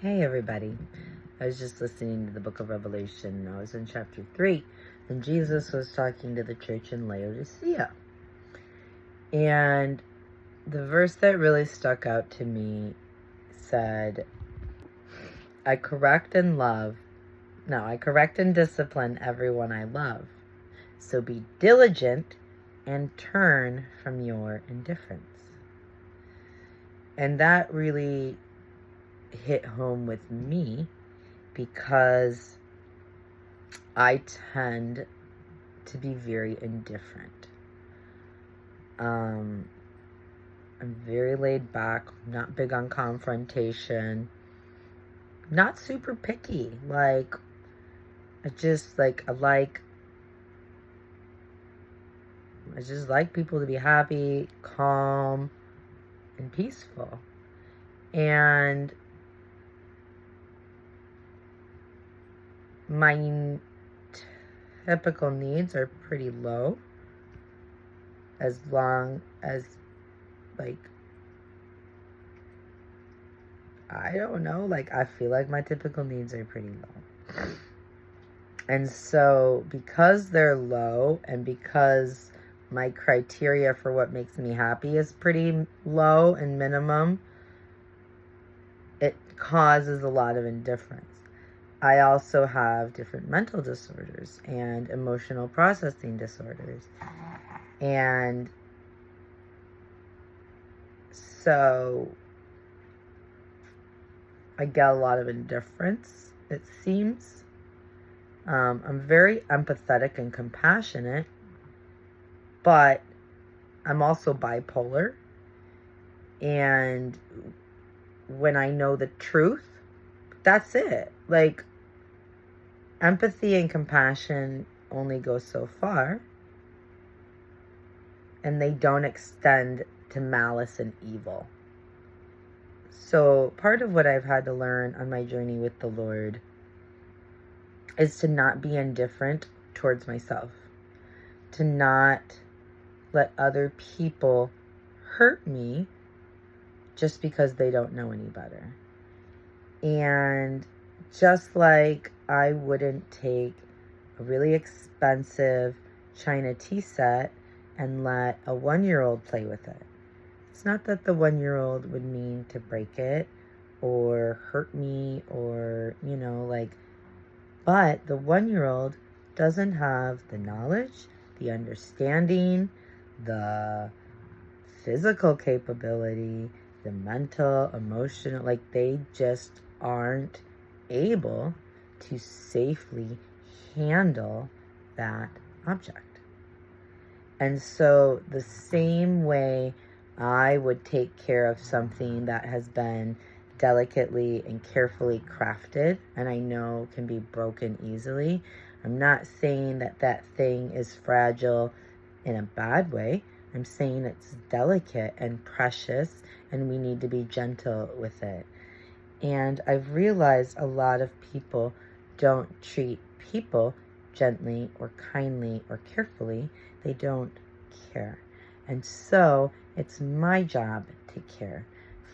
Hey everybody. I was just listening to the book of Revelation. I was in chapter 3, and Jesus was talking to the church in Laodicea. And the verse that really stuck out to me said, I correct and discipline everyone I love. So be diligent and turn from your indifference. And that really hit home with me because I tend to be very indifferent. I'm very laid back, not big on confrontation, not super picky. I just like people to be happy, calm, and peaceful. And my typical needs are pretty low, as long as I don't know, I feel like my typical needs are pretty low. And so because they're low and because my criteria for what makes me happy is pretty low and minimum, it causes a lot of indifference. I also have different mental disorders and emotional processing disorders. And so I get a lot of indifference, it seems. I'm very empathetic and compassionate, but I'm also bipolar. And when I know the truth, that's it. Empathy and compassion only go so far, and they don't extend to malice and evil. So part of what I've had to learn on my journey with the Lord is to not be indifferent towards myself, to not let other people hurt me just because they don't know any better. And just like I wouldn't take a really expensive China tea set and let a 1-year-old play with it. It's not that the 1-year-old would mean to break it or hurt me or, but the 1-year-old doesn't have the knowledge, the understanding, the physical capability, the mental, emotional, they just aren't able to safely handle that object. And so the same way I would take care of something that has been delicately and carefully crafted and I know can be broken easily, I'm not saying that thing is fragile in a bad way. I'm saying it's delicate and precious and we need to be gentle with it. And I've realized a lot of people don't treat people gently or kindly or carefully. They don't care. And so it's my job to care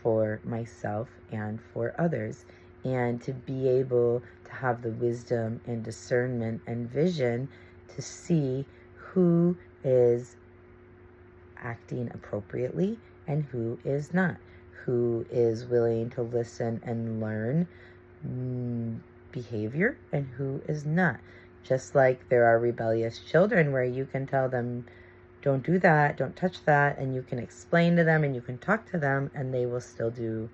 for myself and for others, and to be able to have the wisdom and discernment and vision to see who is acting appropriately and who is not, who is willing to listen and learn behavior and who is not. Just like there are rebellious children where you can tell them, don't do that, don't touch that, and you can explain to them and you can talk to them and they will still do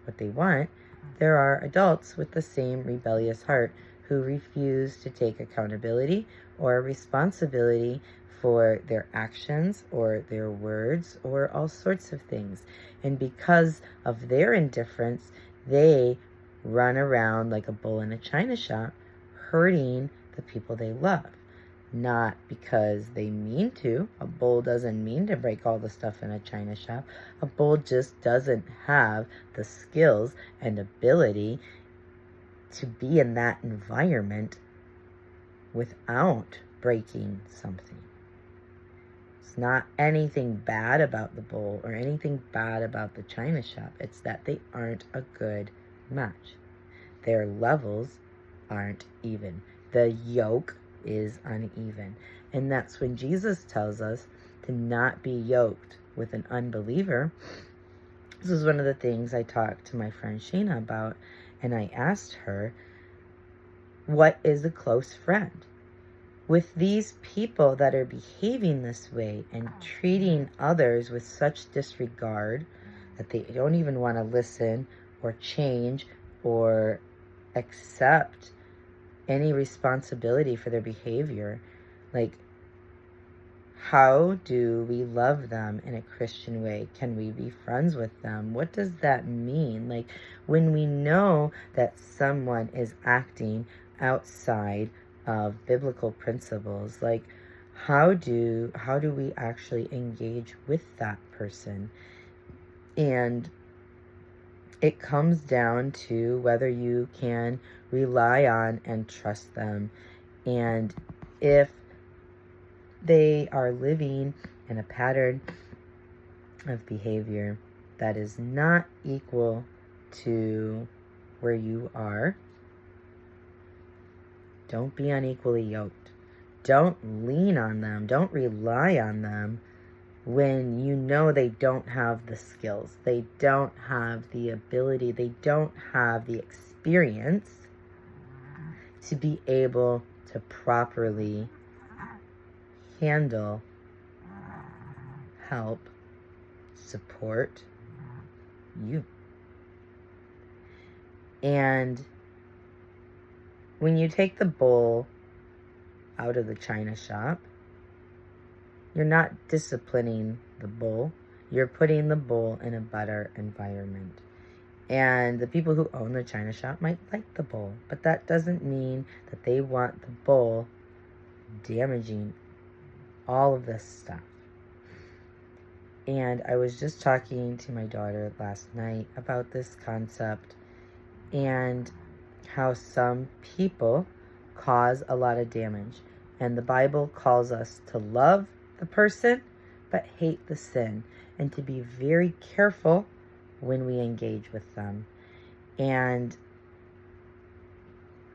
what they want. There are adults with the same rebellious heart who refuse to take accountability or responsibility for their actions or their words or all sorts of things. And because of their indifference, they run around like a bull in a china shop, hurting the people they love. Not because they mean to. A bull doesn't mean to break all the stuff in a china shop. A bull just doesn't have the skills and ability to be in that environment without breaking something. It's not anything bad about the bull or anything bad about the china shop. It's that they aren't a good match. their levels aren't even. The yoke is uneven. And that's when Jesus tells us to not be yoked with an unbeliever. This is one of the things I talked to my friend Sheena about, and I asked her, what is a close friend? With these people that are behaving this way and treating others with such disregard that they don't even want to listen or change or accept any responsibility for their behavior, like, how do we love them in a Christian way? Can we be friends with them? What does that mean? Like, when we know that someone is acting outside of biblical principles, like, how do we actually engage with that person? And it comes down to whether you can rely on and trust them. And if they are living in a pattern of behavior that is not equal to where you are, don't be unequally yoked. Don't lean on them. Don't rely on them when you know they don't have the skills. They don't have the ability. They don't have the experience to be able to properly handle, help, support you. And when you take the bowl out of the china shop, you're not disciplining the bowl. You're putting the bowl in a better environment. And the people who own the china shop might like the bowl, but that doesn't mean that they want the bowl damaging all of this stuff. And I was just talking to my daughter last night about this concept and how some people cause a lot of damage. And the Bible calls us to love the person but hate the sin, and to be very careful when we engage with them. And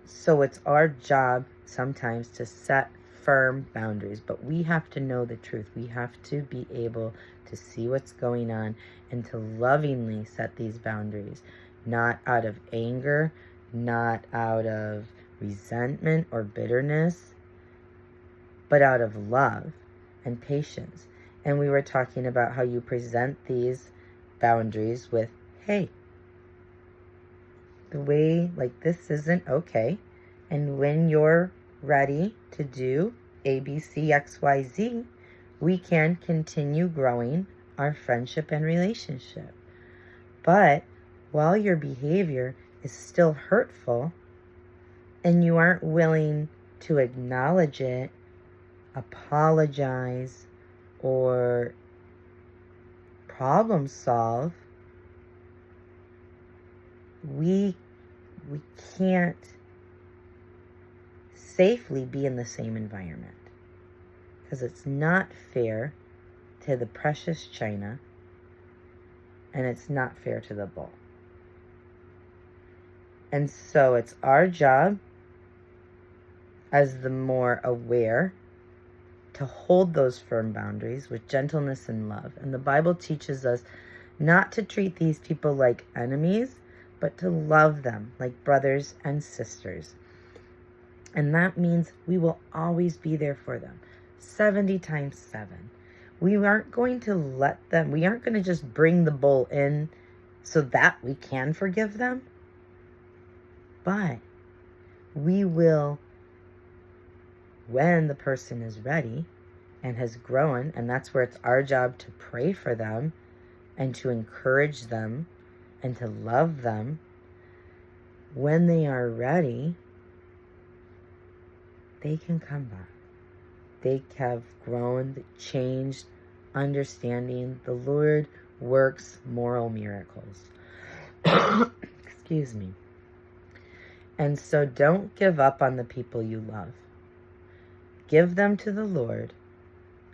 so it's our job sometimes to set firm boundaries, but we have to know the truth. We have to be able to see what's going on and to lovingly set these boundaries, not out of anger, not out of resentment or bitterness, but out of love and patience. And we were talking about how you present these boundaries with, hey, the way, like, this isn't okay. And when you're ready to do A, B, C, X, Y, Z, we can continue growing our friendship and relationship. But while your behavior is still hurtful and you aren't willing to acknowledge it, apologize, or problem solve, we can't safely be in the same environment, because it's not fair to the precious china and it's not fair to the bowl. And so it's our job as the more aware to hold those firm boundaries with gentleness and love. And the Bible teaches us not to treat these people like enemies, but to love them like brothers and sisters. And that means we will always be there for them, 70 times 7. We aren't going to let them, we aren't going to just bring the bowl in so that we can forgive them. But we will, when the person is ready and has grown, and that's where it's our job to pray for them and to encourage them and to love them. When they are ready, they can come back. They have grown, changed, understanding. The Lord works moral miracles. Excuse me. And so don't give up on the people you love. Give them to the Lord.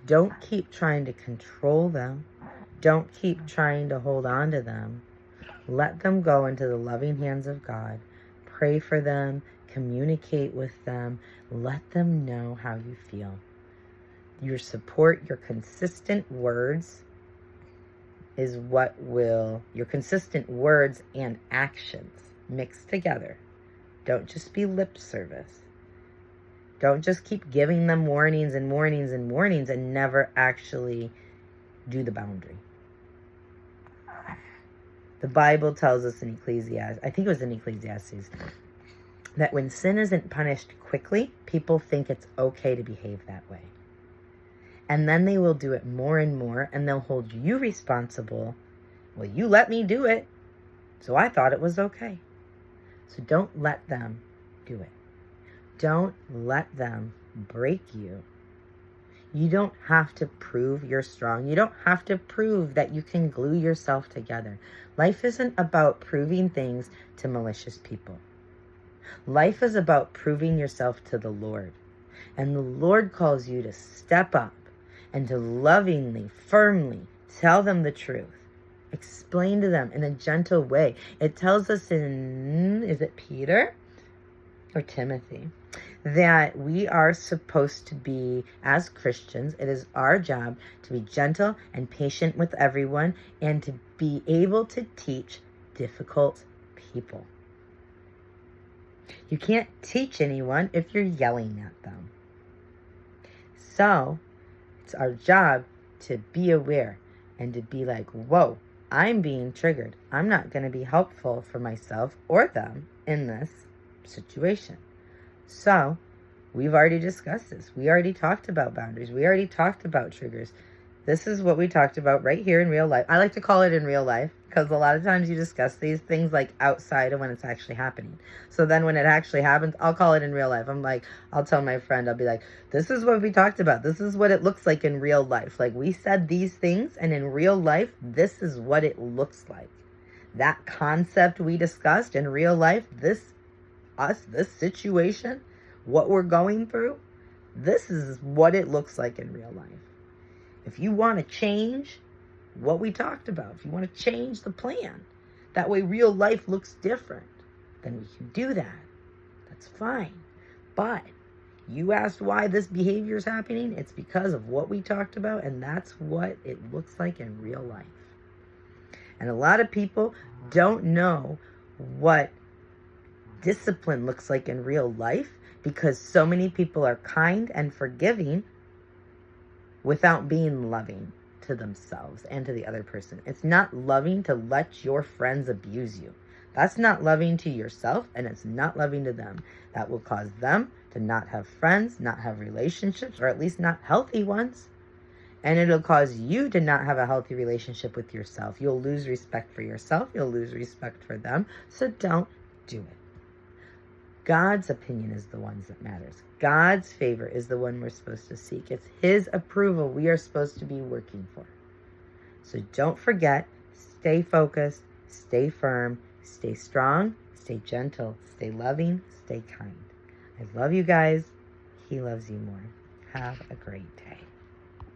Don't keep trying to control them. Don't keep trying to hold on to them. Let them go into the loving hands of God. Pray for them, communicate with them, let them know how you feel. Your support, your consistent words is what will, your consistent words and actions mixed together. Don't just be lip service. Don't just keep giving them warnings and warnings and warnings and never actually do the boundary. The Bible tells us in Ecclesiastes, I think it was in Ecclesiastes, that when sin isn't punished quickly, people think it's okay to behave that way. And then they will do it more and more, and they'll hold you responsible. Well, you let me do it, so I thought it was okay. So don't let them do it. Don't let them break you. You don't have to prove you're strong. You don't have to prove that you can glue yourself together. Life isn't about proving things to malicious people. Life is about proving yourself to the Lord. And the Lord calls you to step up and to lovingly, firmly tell them the truth. Explain to them in a gentle way. It tells us in, is it Peter or Timothy, that we are supposed to be, as Christians, it is our job to be gentle and patient with everyone and to be able to teach difficult people. You can't teach anyone if you're yelling at them. So, it's our job to be aware and to be like, whoa, I'm being triggered. I'm not going to be helpful for myself or them in this situation. So, we've already discussed this. We already talked about boundaries. We already talked about triggers. This is what we talked about right here in real life. I like to call it in real life because a lot of times you discuss these things like outside of when it's actually happening. So then when it actually happens, I'll call it in real life. I'm like, I'll tell my friend, I'll be like, this is what we talked about. This is what it looks like in real life. Like we said these things and in real life, this is what it looks like. That concept we discussed in real life, this situation, what we're going through, this is what it looks like in real life. If you want to change what we talked about, if you want to change the plan, that way real life looks different, then we can do that. That's fine. But you asked why this behavior is happening. It's because of what we talked about, and that's what it looks like in real life. And a lot of people don't know what discipline looks like in real life because so many people are kind and forgiving without being loving to themselves and to the other person. It's not loving to let your friends abuse you. That's not loving to yourself, and it's not loving to them. That will cause them to not have friends, not have relationships, or at least not healthy ones. And it'll cause you to not have a healthy relationship with yourself. You'll lose respect for yourself. You'll lose respect for them. So don't do it. God's opinion is the one that matters. God's favor is the one we're supposed to seek. It's His approval we are supposed to be working for. So don't forget, stay focused, stay firm, stay strong, stay gentle, stay loving, stay kind. I love you guys. He loves you more. Have a great day.